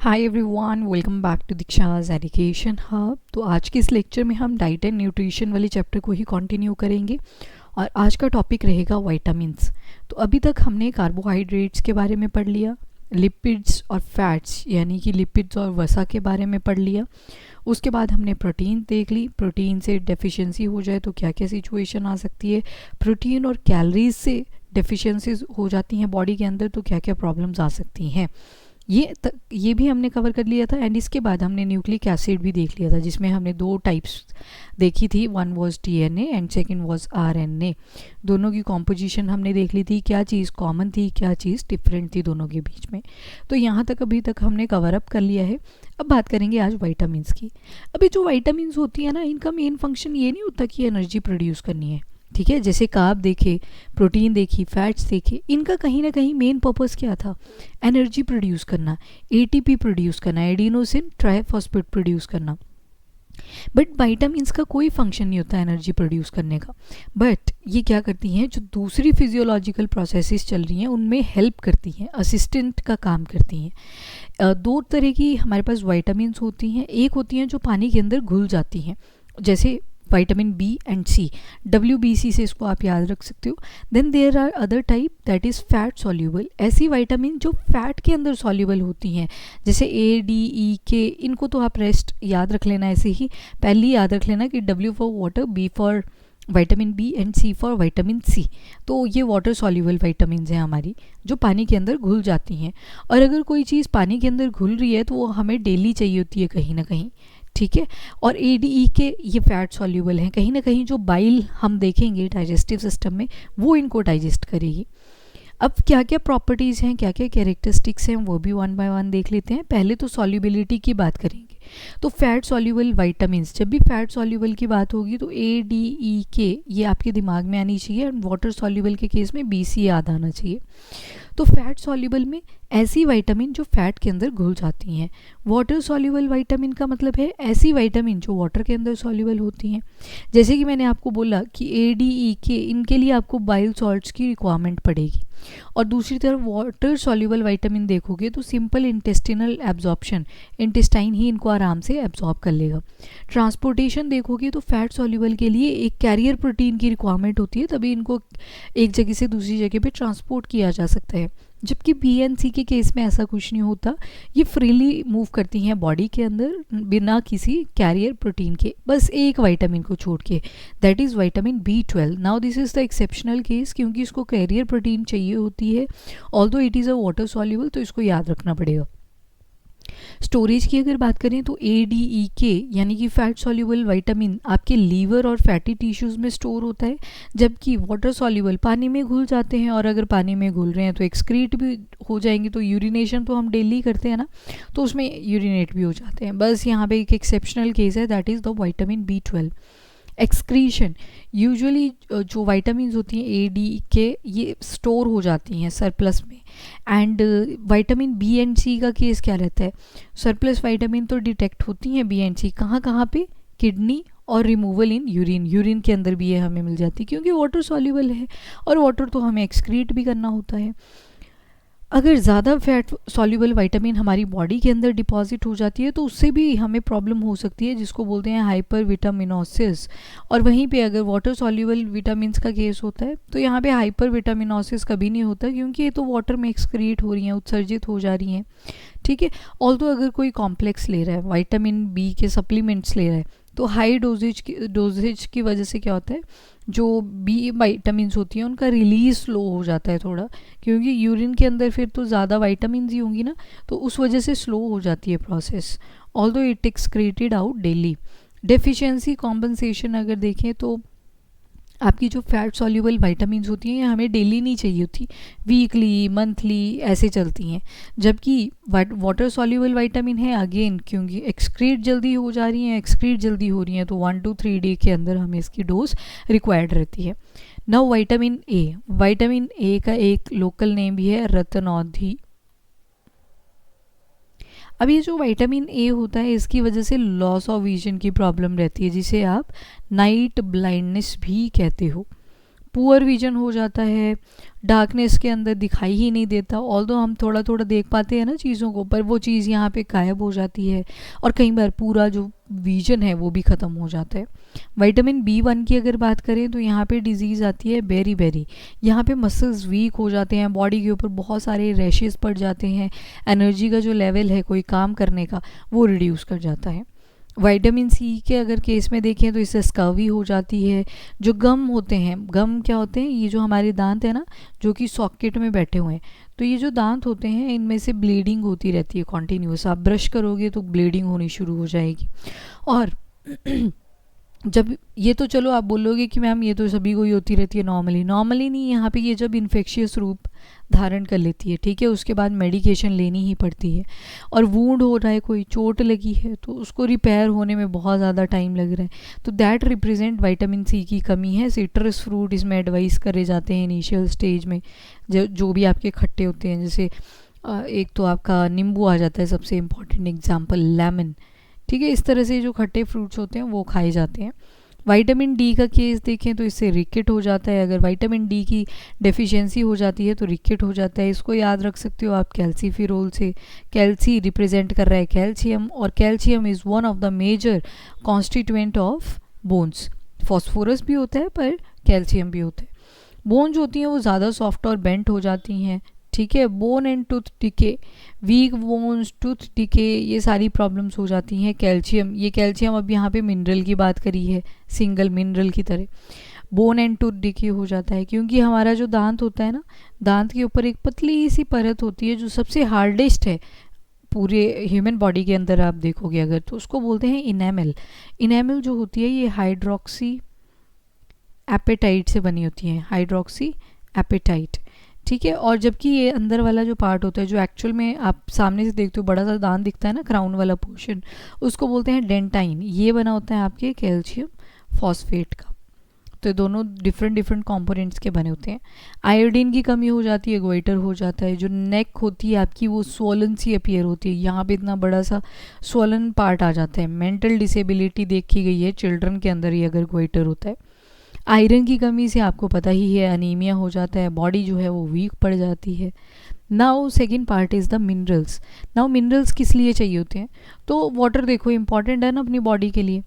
Hi everyone, welcome back to Diksha's education hub. तो आज के इस लेक्चर में हम डाइट एंड न्यूट्रिशन वाले चैप्टर को ही कंटिन्यू करेंगे और आज का टॉपिक रहेगा विटामिन्स। तो अभी तक हमने कार्बोहाइड्रेट्स के बारे में पढ़ लिया, लिपिड्स और फैट्स यानी कि लिपिड्स और वसा के बारे में पढ़ लिया। उसके बाद हमने प्रोटीन देख ली, प्रोटीन से डेफिशिएंसी हो जाए तो क्या क्या सिचुएशन आ सकती है, प्रोटीन और कैलोरीज से डेफिशिएंसीज हो जाती हैं बॉडी के अंदर तो क्या क्या प्रॉब्लम्स आ सकती हैं। ये भी हमने कवर कर लिया था। एंड इसके बाद हमने न्यूक्लिक एसिड भी देख लिया था जिसमें हमने दो टाइप्स देखी थी, one was DNA and second was RNA. दोनों की कॉम्पोजिशन हमने देख ली थी, क्या चीज़ कॉमन थी क्या चीज़ डिफरेंट थी दोनों के बीच में। तो यहाँ तक अभी तक हमने कवर अप कर लिया है। अब बात करेंगे आज विटामिन्स की। अभी जो विटामिन्स होती है ना, इनका मेन फंक्शन ये नहीं होता कि एनर्जी प्रोड्यूस करनी है, ठीक है। जैसे कार्ब देखे, प्रोटीन देखी, फैट्स देखे, इनका कहीं ना कहीं मेन पर्पस क्या था, एनर्जी प्रोड्यूस करना, एटीपी प्रोड्यूस करना, एडिनोसिन ट्राइफॉस्फेट प्रोड्यूस करना। बट विटामिन्स का कोई फंक्शन नहीं होता एनर्जी प्रोड्यूस करने का। बट ये क्या करती हैं, जो दूसरी फिजियोलॉजिकल प्रोसेसेस चल रही हैं उनमें हेल्प करती हैं, असिस्टेंट का काम करती हैं। दो तरह की हमारे पास विटामिन्स होती हैं। एक होती हैं जो पानी के अंदर घुल जाती हैं, जैसे vitamin B and C, WBC से इसको आप याद रख सकते हो। Then there are other type that is fat soluble, ऐसी विटामिन जो फैट के अंदर सॉल्यूबल होती हैं, जैसे A, D, E, K। इनको तो आप रेस्ट याद रख लेना, ऐसे ही पहले याद रख लेना कि W for water, B for vitamin B and C for vitamin C. तो ये वाटर सॉल्यूबल विटामिन हैं हमारी, जो पानी के अंदर घुल जाती हैं। और अगर कोई चीज़ पानी के अंदर घुल रही है तो वो हमें डेली चाहिए होती है कहीं ना कहीं, ठीक है। और ADE के ये फैट सॉल्यूबल हैं, कहीं ना कहीं जो बाइल हम देखेंगे डाइजेस्टिव सिस्टम में वो इनको डाइजेस्ट करेगी। अब क्या क्या प्रॉपर्टीज़ हैं, क्या क्या कैरेक्टरिस्टिक्स हैं, वो भी वन बाय वन देख लेते हैं। पहले तो सॉल्युबिलिटी की बात करेंगे। तो फैट सॉल्यूबल विटामिन्स, जब भी फैट सॉल्यूबल की बात होगी तो ADE, ये आपके दिमाग में आनी चाहिए। एंड वाटर सॉल्यूबल के केस में BC याद आना चाहिए। तो फैट सॉल्यूबल में ऐसी विटामिन जो फैट के अंदर घुल जाती हैं। वाटर सॉल्यूबल विटामिन का मतलब है ऐसी विटामिन जो वाटर के अंदर सॉल्यूबल होती हैं। जैसे कि मैंने आपको बोला कि ADE, इनके लिए आपको बाइल सॉल्ट्स की रिक्वायरमेंट पड़ेगी। और दूसरी तरफ वाटर सॉल्यूबल विटामिन देखोगे तो सिंपल इंटेस्टिनल एब्जॉर्प्शन, इंटेस्टाइन ही इनको आराम से एब्जॉर्ब कर लेगा। ट्रांसपोर्टेशन देखोगे तो फैट सॉल्यूबल के लिए एक कैरियर प्रोटीन की रिक्वायरमेंट होती है, तभी इनको एक जगह से दूसरी जगह पे ट्रांसपोर्ट किया जा सकता है। जबकि BNC के केस में ऐसा कुछ नहीं होता, ये फ्रीली मूव करती हैं बॉडी के अंदर बिना किसी कैरियर प्रोटीन के, बस एक विटामिन को छोड़ के, that is vitamin B12। Now this is the exceptional case क्योंकि इसको कैरियर प्रोटीन चाहिए होती है, although it is a water soluble, तो इसको याद रखना पड़ेगा। स्टोरेज की अगर बात करें तो ADE, यानी कि फैट सॉल्यूबल विटामिन आपके लीवर और फैटी टिश्यूज़ में स्टोर होता है, जबकि वाटर सॉल्यूबल पानी में घुल जाते हैं। और अगर पानी में घुल रहे हैं तो एक्सक्रीट भी हो जाएंगे। तो यूरिनेशन तो हम डेली करते हैं ना, तो उसमें यूरिनेट भी हो जाते हैं। बस यहाँ पे एक एक्सेप्शनल केस है, that is the vitamin B12। Excretion, usually जो विटामिन होती हैं ADE, ये स्टोर हो जाती हैं सरप्लस में। And vitamin B and C का केस क्या रहता है, सरप्लस विटामिन तो डिटेक्ट होती हैं B एंड C कहाँ कहाँ पे, किडनी और रिमूवल इन यूरिन, यूरिन के अंदर भी ये हमें मिल जाती है क्योंकि वाटर सॉल्यूबल है और वाटर तो हमें एक्सक्रीट भी करना होता है। अगर ज़्यादा फैट सॉल्यूबल विटामिन हमारी बॉडी के अंदर डिपॉजिट हो जाती है तो उससे भी हमें प्रॉब्लम हो सकती है, जिसको बोलते हैं हाइपर विटामिनोसिस। और वहीं पे अगर वाटर सॉल्यूबल विटामिन्स का केस होता है तो यहाँ पे हाइपर विटामिनोसिस कभी नहीं होता क्योंकि ये तो वाटर में एक्सक्रीट हो रही हैं, उत्सर्जित हो जा रही हैं, ठीक है। ऑल्दो अगर कोई कॉम्प्लेक्स ले रहा है, विटामिन B के सप्लीमेंट्स ले रहा है, तो हाई डोजेज की वजह से क्या होता है, जो B विटामिन्स होती हैं उनका रिलीज स्लो हो जाता है थोड़ा, क्योंकि यूरिन के अंदर फिर तो ज़्यादा विटामिन ही होंगी ना, तो उस वजह से स्लो हो जाती है process, although it excreted out daily. Deficiency compensation अगर देखें तो आपकी जो फैट सॉल्यूबल विटामिन्स होती हैं ये हमें डेली नहीं चाहिए होती, वीकली मंथली ऐसे चलती हैं। जबकि वाटर सॉल्यूबल विटामिन है अगेन, क्योंकि एक्सक्रीट जल्दी हो जा रही हैं, एक्सक्रीट जल्दी हो रही हैं, तो 1 to 3 डे के अंदर हमें इसकी डोज रिक्वायर्ड रहती है। नाउ विटामिन A का एक लोकल नेम भी है रत्नौधी। अब ये जो विटामिन A होता है इसकी वजह से लॉस ऑफ विजन की प्रॉब्लम रहती है, जिसे आप नाइट ब्लाइंडनेस भी कहते हो। पुअर विजन हो जाता है, डार्कनेस के अंदर दिखाई ही नहीं देता, ऑल्दो हम थोड़ा थोड़ा देख पाते हैं ना चीज़ों को, पर वो चीज़ यहाँ पे गायब हो जाती है और कई बार पूरा जो विजन है वो भी ख़त्म हो जाता है। विटामिन B1 की अगर बात करें तो यहाँ पे डिजीज़ आती है बेरी बेरी। यहाँ पे मसल्स वीक हो जाते हैं, बॉडी के ऊपर बहुत सारे रैशेस पड़ जाते हैं, एनर्जी का जो लेवल है कोई काम करने का वो रिड्यूस कर जाता है। विटामिन C के अगर केस में देखें तो इससे स्कर्वी हो जाती है। जो गम होते हैं, गम क्या होते हैं, ये जो हमारे दांत है ना जो कि सॉकेट में बैठे हुए हैं, तो ये जो दांत होते हैं इनमें से ब्लीडिंग होती रहती है कॉन्टीन्यूस। आप ब्रश करोगे तो ब्लीडिंग होनी शुरू हो जाएगी। और जब ये तो चलो आप बोलोगे कि मैम ये तो सभी को ही होती रहती है नॉर्मली नहीं, यहाँ पे ये जब इन्फेक्शियस रूप धारण कर लेती है, ठीक है, उसके बाद मेडिकेशन लेनी ही पड़ती है। और वूंड हो रहा है, कोई चोट लगी है तो उसको रिपेयर होने में बहुत ज़्यादा टाइम लग रहा है, तो दैट रिप्रेजेंट विटामिन C की कमी है। सिट्रस फ्रूट इसमें एडवाइस करे जाते हैं इनिशियल स्टेज में, जो भी आपके खट्टे होते हैं, जैसे एक तो आपका नींबू आ जाता है सबसे इम्पॉर्टेंट एग्जाम्पल, लेमन, ठीक है, इस तरह से जो खट्टे फ्रूट्स होते हैं वो खाए जाते हैं। विटामिन D का केस देखें तो इससे रिकेट हो जाता है। अगर विटामिन D की डेफिशिएंसी हो जाती है तो रिकेट हो जाता है। इसको याद रख सकते हो आप कैल्सीफेरोल से। कैल्सी रिप्रेजेंट कर रहा है कैल्शियम, और calcium is one of the major constituent of bones. Phosphorus भी होता है पर कैल्शियम भी होता है। बोन्स होती हैं वो ज़्यादा सॉफ्ट और बेंट हो जाती हैं, ठीक है। Bone and tooth decay, weak bones, tooth decay, ये सारी प्रॉब्लम्स हो जाती हैं। कैल्शियम, ये कैल्शियम अब यहाँ पे मिनरल की बात करी है, सिंगल मिनरल की तरह। बोन एंड टूथ डिके हो जाता है क्योंकि हमारा जो दांत होता है ना, दांत के ऊपर एक पतली सी परत होती है जो सबसे हार्डेस्ट है पूरे ह्यूमन बॉडी के अंदर। आप देखोगे अगर तो उसको बोलते हैं इनेमल। इनेमल जो होती है ये हाइड्रोक्सी एपेटाइट से बनी होती है, हाइड्रोक्सी एपेटाइट, ठीक है। और जबकि ये अंदर वाला जो पार्ट होता है जो एक्चुअल में आप सामने से देखते हो बड़ा सा दांत दिखता है ना, क्राउन वाला पोर्शन, उसको बोलते हैं डेंटाइन। ये बना होता है आपके कैल्शियम फॉस्फेट का। तो दोनों डिफरेंट कंपोनेंट्स के बने होते हैं। आयोडीन की कमी हो जाती है, गोइटर हो जाता है। जो नेक होती है आपकी वो स्वोलन सी अपीयर होती है, यहाँ पे इतना बड़ा सा स्वोलन पार्ट आ जाता है। मेंटल डिसेबिलिटी देखी गई है चिल्ड्रन के अंदर ही अगर गोइटर होता है। आयरन की कमी से आपको पता ही है अनीमिया हो जाता है, बॉडी जो है वो वीक पड़ जाती है। Now second part is the minerals. Now minerals किस लिए चाहिए होते हैं, तो वाटर देखो इंपॉर्टेंट है ना अपनी बॉडी के लिए।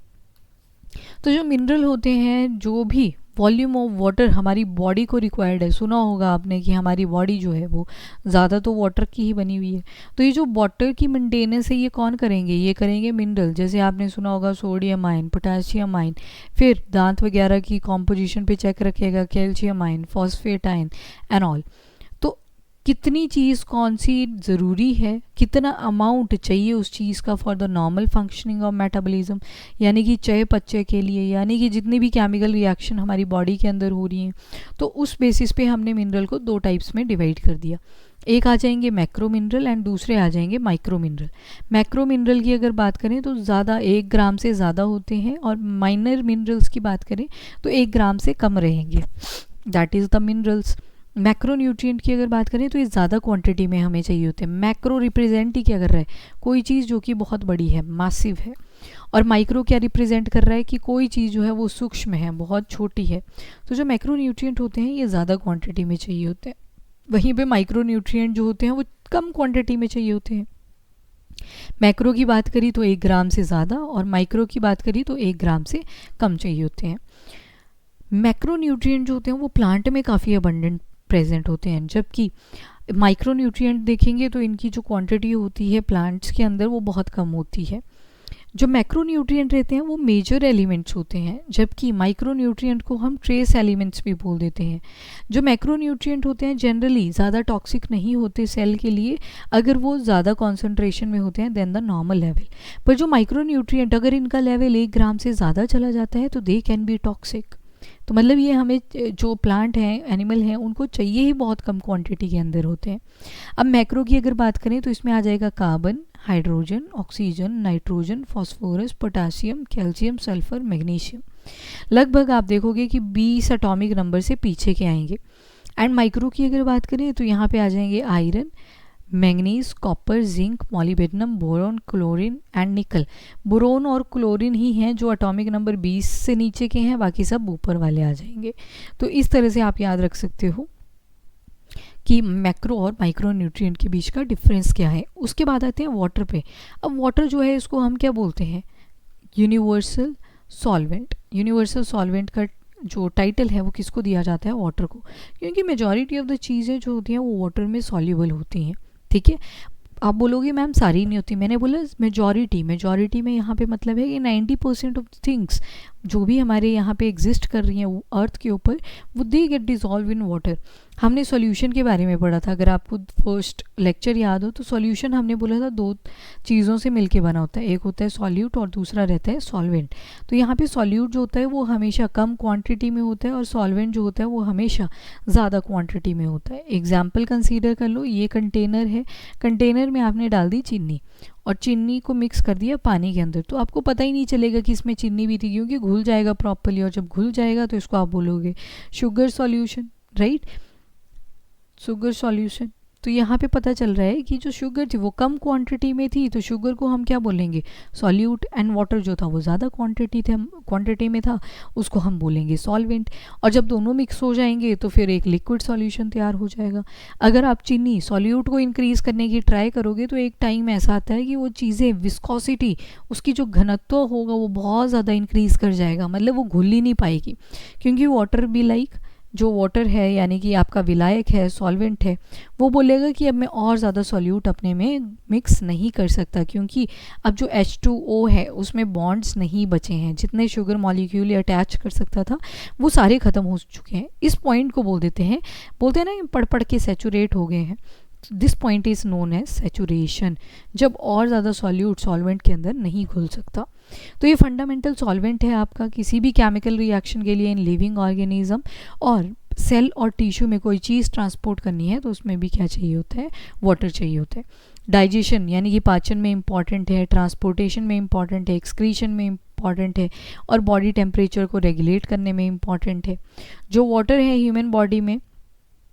तो जो मिनरल होते हैं, जो भी वॉल्यूम ऑफ वाटर हमारी बॉडी को रिक्वायर्ड है, सुना होगा आपने कि हमारी बॉडी जो है वो ज़्यादा तो वाटर की ही बनी हुई है। तो ये जो वाटर की मेंटेनेंस है ये कौन करेंगे, ये करेंगे मिनरल। जैसे आपने सुना होगा सोडियम आयन, पोटेशियम आयन, फिर दांत वगैरह की कॉम्पोजिशन पे चेक रखेगा calcium ion, phosphate ion and all. तो कितनी चीज़ कौन सी ज़रूरी है, कितना अमाउंट चाहिए उस चीज़ का for the normal functioning of metabolism, यानी कि चयापचय के लिए, यानी कि जितनी भी केमिकल रिएक्शन हमारी बॉडी के अंदर हो रही हैं, तो उस बेसिस पे हमने मिनरल को दो टाइप्स में डिवाइड कर दिया। एक आ जाएंगे मैक्रो मिनरल एंड दूसरे आ जाएंगे माइक्रो मिनरल। मैक्रो मिनरल की अगर बात करें तो ज़्यादा 1 ग्राम से ज़्यादा होते हैं, और माइनर मिनरल्स की बात करें तो 1 ग्राम से कम रहेंगे। That is the minerals. Macro nutrient की अगर बात करें तो ये ज़्यादा क्वांटिटी में हमें चाहिए होते हैं। मैक्रो रिप्रेजेंट ही क्या कर रहा है, कोई चीज़ जो कि बहुत बड़ी है, मासिव है। और माइक्रो क्या रिप्रेजेंट कर रहा है कि कोई चीज़ जो है वो सूक्ष्म है, बहुत छोटी है। तो जो मैक्रो न्यूट्रिएंट होते हैं ये ज़्यादा क्वांटिटी में चाहिए होते हैं, वहीं पे माइक्रो न्यूट्रिएंट जो होते हैं वो कम क्वांटिटी में चाहिए होते हैं। मैक्रो की बात करी तो 1 ग्राम से ज़्यादा, और माइक्रो की बात करी तो 1 ग्राम से कम चाहिए होते हैं। मैक्रो न्यूट्रिएंट जो होते हैं वो प्लांट में काफ़ी अबंडेंट प्रेजेंट होते हैं, जबकि माइक्रो न्यूट्रिएंट देखेंगे तो इनकी जो क्वांटिटी होती है प्लांट्स के अंदर वो बहुत कम होती है। जो मैक्रो न्यूट्रिएंट रहते हैं वो मेजर एलिमेंट्स होते हैं, जबकि माइक्रो न्यूट्रिएंट को हम ट्रेस एलिमेंट्स भी बोल देते हैं। जो मैक्रो न्यूट्रिएंट होते हैं जनरली ज़्यादा टॉक्सिक नहीं होते सेल के लिए अगर वो ज़्यादा कॉन्सेंट्रेशन में होते हैं देन द नॉर्मल लेवल। पर जो माइक्रो न्यूट्रिएंट अगर इनका लेवल 1 ग्राम से ज़्यादा चला जाता है तो दे कैन बी टॉक्सिक। तो मतलब ये हमें जो प्लांट हैं, एनिमल हैं, उनको चाहिए ही बहुत कम क्वांटिटी के अंदर होते हैं। अब मैक्रो की अगर बात करें तो इसमें आ जाएगा carbon, hydrogen, oxygen, nitrogen, phosphorus, potassium, calcium, sulphur, magnesium. लगभग आप देखोगे कि 20 एटॉमिक नंबर से पीछे के आएंगे। एंड माइक्रो की अगर बात करें तो यहाँ पे आ जाएंगे iron, manganese, copper, zinc, molybdenum, boron, chlorine and निकल। बोरोन और क्लोरीन ही हैं जो एटॉमिक नंबर 20 से नीचे के हैं, बाकी सब ऊपर वाले आ जाएंगे। तो इस तरह से आप याद रख सकते हो कि मैक्रो और माइक्रो न्यूट्रिएंट के बीच का डिफरेंस क्या है। उसके बाद आते हैं वाटर पे। अब वाटर जो है इसको हम क्या बोलते हैं, यूनिवर्सल सॉल्वेंट। यूनिवर्सल सॉल्वेंट का जो टाइटल है वो किसको दिया जाता है, वाटर को, क्योंकि मेजॉरिटी ऑफ द चीज़ें जो होती हैं वो वाटर में सॉल्युबल होती हैं। ठीक है, आप बोलोगे मैम सारी नहीं होती, मैंने बोला मेजॉरिटी। मेजॉरिटी में यहाँ पे मतलब है कि 90% ऑफ थिंग्स जो भी हमारे यहाँ पे एग्जिस्ट कर रही हैं अर्थ के ऊपर, वो they get dissolve in water. हमने सॉल्यूशन के बारे में पढ़ा था, अगर आपको फर्स्ट लेक्चर याद हो तो सॉल्यूशन हमने बोला था 2 चीज़ों से मिलके बना होता है, एक होता है सॉल्यूट और दूसरा रहता है सॉल्वेंट। तो यहाँ पे सॉल्यूट जो होता है वो हमेशा कम क्वांटिटी में होता है और सॉल्वेंट जो होता है वो हमेशा ज़्यादा क्वांटिटी में होता है। एग्जाम्पल कंसीडर कर लो, ये कंटेनर है, कंटेनर में आपने डाल दी चीनी और चीनी को मिक्स कर दिया पानी के अंदर, तो आपको पता ही नहीं चलेगा कि इसमें चीनी भी थी, क्योंकि घुल जाएगा प्रॉपर्ली, और जब घुल जाएगा तो इसको आप बोलोगे sugar solution, right, sugar solution. तो यहाँ पे पता चल रहा है कि जो शुगर थी वो कम क्वांटिटी में थी, तो शुगर को हम क्या बोलेंगे, सॉल्यूट, एंड वाटर जो था वो ज़्यादा क्वांटिटी में था, उसको हम बोलेंगे सॉल्वेंट। और जब दोनों मिक्स हो जाएंगे तो फिर एक लिक्विड सॉल्यूशन तैयार हो जाएगा। अगर आप चीनी सॉल्यूट को इंक्रीज़ करने की ट्राई करोगे तो एक टाइम ऐसा आता है कि वो चीज़ें विस्कोसिटी, उसकी जो घनत्व होगा वो बहुत ज़्यादा इंक्रीज़ कर जाएगा, मतलब वो घुल ही नहीं पाएगी, क्योंकि वाटर भी लाइक जो वाटर है यानी कि आपका विलायक है, सॉल्वेंट है, वो बोलेगा कि अब मैं और ज़्यादा सॉल्यूट अपने में मिक्स नहीं कर सकता, क्योंकि अब जो H2O है उसमें बॉन्ड्स नहीं बचे हैं, जितने शुगर मॉलिक्यूल अटैच कर सकता था वो सारे ख़त्म हो चुके हैं। इस पॉइंट को बोलते हैं ना पढ़ पढ़ के सैचुरेट हो गए हैं। This point is known as saturation, जब और ज़्यादा सॉल्यूट सॉल्वेंट के अंदर नहीं घुल सकता। तो ये फंडामेंटल सॉल्वेंट है आपका किसी भी केमिकल रिएक्शन के लिए इन लिविंग ऑर्गेनिज्म। और सेल और टिश्यू में कोई चीज़ ट्रांसपोर्ट करनी है तो उसमें भी क्या चाहिए होता है, वाटर चाहिए होता है। डाइजेशन यानी कि पाचन में इंपॉर्टेंट है, ट्रांसपोर्टेशन में इंपॉर्टेंट है, एक्सक्रीशन में इंपॉर्टेंट है, और बॉडी टेम्परेचर को रेगुलेट करने में इंपॉर्टेंट है। जो वाटर है ह्यूमन बॉडी में,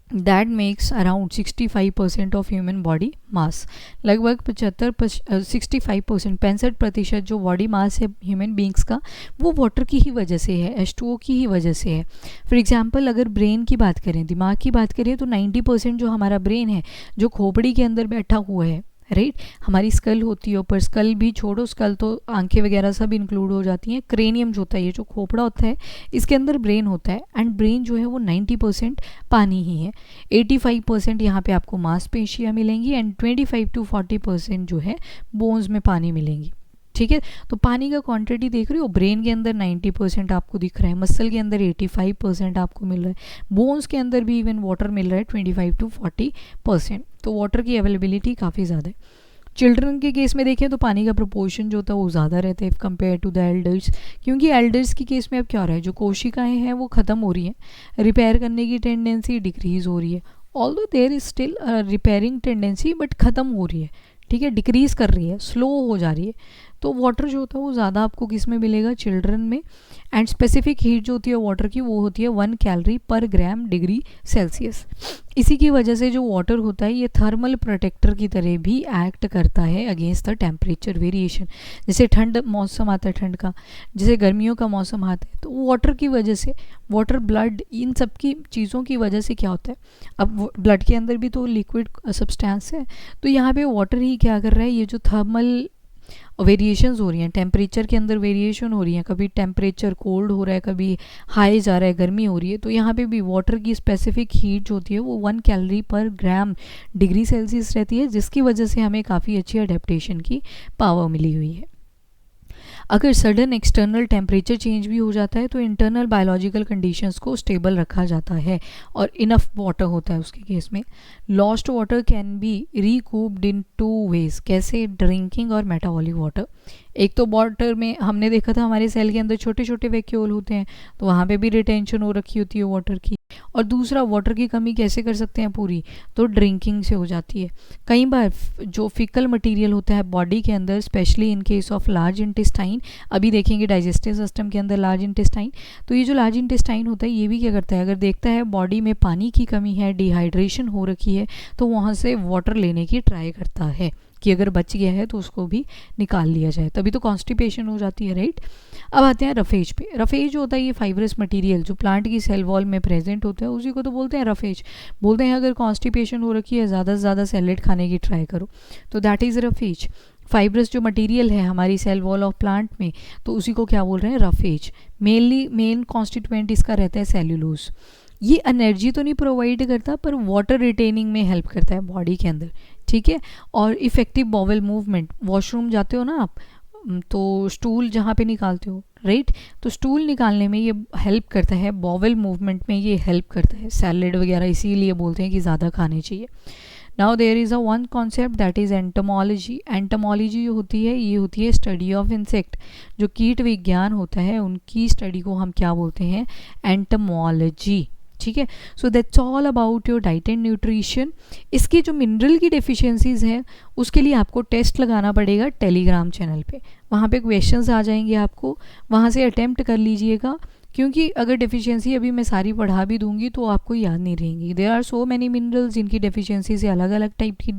that makes around 65% of human body mass. लगभग 65% जो बॉडी मास है ह्यूमन बींग्स का, वो वाटर की ही वजह से है, H2O की ही वजह से है। फॉर एग्जांपल अगर ब्रेन की बात करें, दिमाग की बात करें, तो 90% जो हमारा ब्रेन है जो खोपड़ी के अंदर बैठा हुआ है, राइट, हमारी स्कल होती है ऊपर, स्कल भी छोड़ो, स्कल तो आंखें वगैरह सब इंक्लूड हो जाती हैं। क्रेनियम जो होता है, ये जो खोपड़ा होता है, इसके अंदर ब्रेन होता है, एंड ब्रेन जो है वो 90% पानी ही है। 85% यहाँ पे आपको मांसपेशियाँ मिलेंगी, एंड 25 to 40% जो है बोन्स में पानी मिलेंगी। ठीक है, तो पानी का क्वांटिटी देख रहे हो, ब्रेन के अंदर 90% आपको दिख रहा है, मसल के अंदर 85% आपको मिल रहा है, बोन्स के अंदर भी इवन वाटर मिल रहा है 25 to 40%। तो वाटर की अवेलेबिलिटी काफ़ी ज़्यादा है। चिल्ड्रन के केस में देखें तो पानी का प्रोपोर्शन जो होता है वो ज़्यादा रहता है if compare to the elders, क्योंकि एल्डर्स के केस में अब क्या हो रहा है, जो कोशिकाएँ हैं वो ख़त्म हो रही हैं, रिपेयर करने की टेंडेंसी डिक्रीज़ हो रही है। Although there is still repairing tendency, but ख़त्म हो रही है, ठीक है, डिक्रीज़ कर रही है, स्लो हो जा रही है। तो वाटर जो होता है वो ज़्यादा आपको किस में मिलेगा, चिल्ड्रन में। एंड स्पेसिफिक हीट जो होती है वाटर की, वो होती है 1 कैलोरी पर ग्राम डिग्री सेल्सियस। इसी की वजह से जो वाटर होता है ये थर्मल प्रोटेक्टर की तरह भी एक्ट करता है अगेंस्ट द टेम्परेचर वेरिएशन। जैसे ठंड मौसम आता है, ठंड का, जैसे गर्मियों का मौसम आता है, तो वाटर की वजह से, वाटर, ब्लड, इन सब की चीज़ों की वजह से क्या होता है, अब ब्लड के अंदर भी तो लिक्विड सब्सटेंस है, तो यहाँ पे वाटर ही क्या कर रहा है, ये जो थर्मल वेरिएशंस हो रही हैं, टेम्परेचर के अंदर वेरिएशन हो रही हैं, कभी टेम्परेचर कोल्ड हो रहा है, कभी हाई जा रहा है, गर्मी हो रही है, तो यहाँ पे भी वाटर की स्पेसिफिक हीट जो होती है वो 1 कैलोरी पर ग्राम डिग्री सेल्सियस रहती है, जिसकी वजह से हमें काफ़ी अच्छी अडेप्टेशन की पावर मिली हुई है। अगर सडन एक्सटर्नल टेम्परेचर चेंज भी हो जाता है तो इंटरनल बायोलॉजिकल कंडीशंस को स्टेबल रखा जाता है और इनफ वाटर होता है उसके केस में। Lost water can be recouped in 2 ways, कैसे, ड्रिंकिंग और मेटाबॉलिक वाटर। एक तो वाटर में हमने देखा था हमारे सेल के अंदर छोटे छोटे वैक्यूल होते हैं, तो वहाँ पे भी रिटेंशन हो रखी होती है वाटर की, और दूसरा, वाटर की कमी कैसे कर सकते हैं पूरी, तो ड्रिंकिंग से हो जाती है। कई बार जो फिकल मटेरियल होता है बॉडी के अंदर, specially in case of large intestine, अभी देखेंगे डाइजेस्टिव सिस्टम के अंदर लार्ज इंटेस्टाइन, तो ये जो लार्ज इंटेस्टाइन होता है ये भी क्या करता है, अगर देखता है बॉडी में पानी की कमी है, डिहाइड्रेशन हो रखी है, तो वहाँ से वाटर लेने की ट्राई करता है कि अगर बच गया है तो उसको भी निकाल लिया जाए, तभी तो कॉन्स्टिपेशन हो जाती है, राइट। अब आते हैं रफेज पे। रफेज जो होता है ये फाइब्रस मटेरियल जो प्लांट की सेल वॉल में प्रेजेंट होता है, उसी को तो बोलते हैं रफेज। बोलते हैं अगर कॉन्स्टिपेशन हो रखी है, ज़्यादा से ज़्यादा सैलेड खाने की ट्राई करो, तो दैट इज़ रफेज। फाइब्रस जो मटेरियल है हमारी सेल वॉल ऑफ प्लांट में, तो उसी को क्या बोल रहे हैं, रफेज। मेन कॉन्स्टिट्यूएंट इसका रहता है सेल्यूलोज। ये एनर्जी तो नहीं प्रोवाइड करता पर वाटर रिटेनिंग में हेल्प करता है बॉडी के अंदर, ठीक है। और इफेक्टिव बॉवल मूवमेंट, वॉशरूम जाते हो ना आप, तो स्टूल जहाँ पे निकालते हो, राइट, तो स्टूल निकालने में ये हेल्प करता है, बॉवल मूवमेंट में ये हेल्प करता है। सैलेड वगैरह इसीलिए बोलते हैं कि ज़्यादा खाने चाहिए। Now there is a one concept that is entomology. Entomology जो होती है ये होती है स्टडी ऑफ इंसेक्ट। जो कीट विज्ञान होता है उनकी स्टडी को हम क्या बोलते हैं, एंटोमोलॉजी, ठीक है। सो that's all about your diet and nutrition. इसकी जो मिनरल की डेफिशिएंसीज हैं उसके लिए आपको टेस्ट लगाना पड़ेगा टेलीग्राम चैनल पे, वहाँ पे क्वेश्चंस आ जाएंगे, आपको वहाँ से अटेम्प्ट कर लीजिएगा, क्योंकि अगर डेफिशिएंसी अभी मैं सारी पढ़ा भी दूंगी तो आपको याद नहीं रहेंगी। There are so many minerals जिनकी डेफिशिएंसी से अलग अलग टाइप की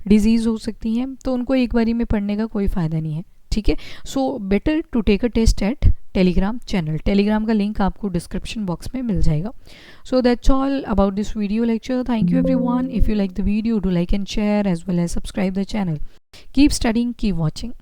डिजीज़ हो सकती हैं, तो उनको एक बारी में पढ़ने का कोई फ़ायदा नहीं है, ठीक है। So better to take a test at Telegram channel. Telegram का लिंक आपको डिस्क्रिप्शन बॉक्स में मिल जाएगा। So that's all about this video lecture. Thank you everyone. If you like the video, do like and share as well as subscribe the channel. Keep studying, keep watching.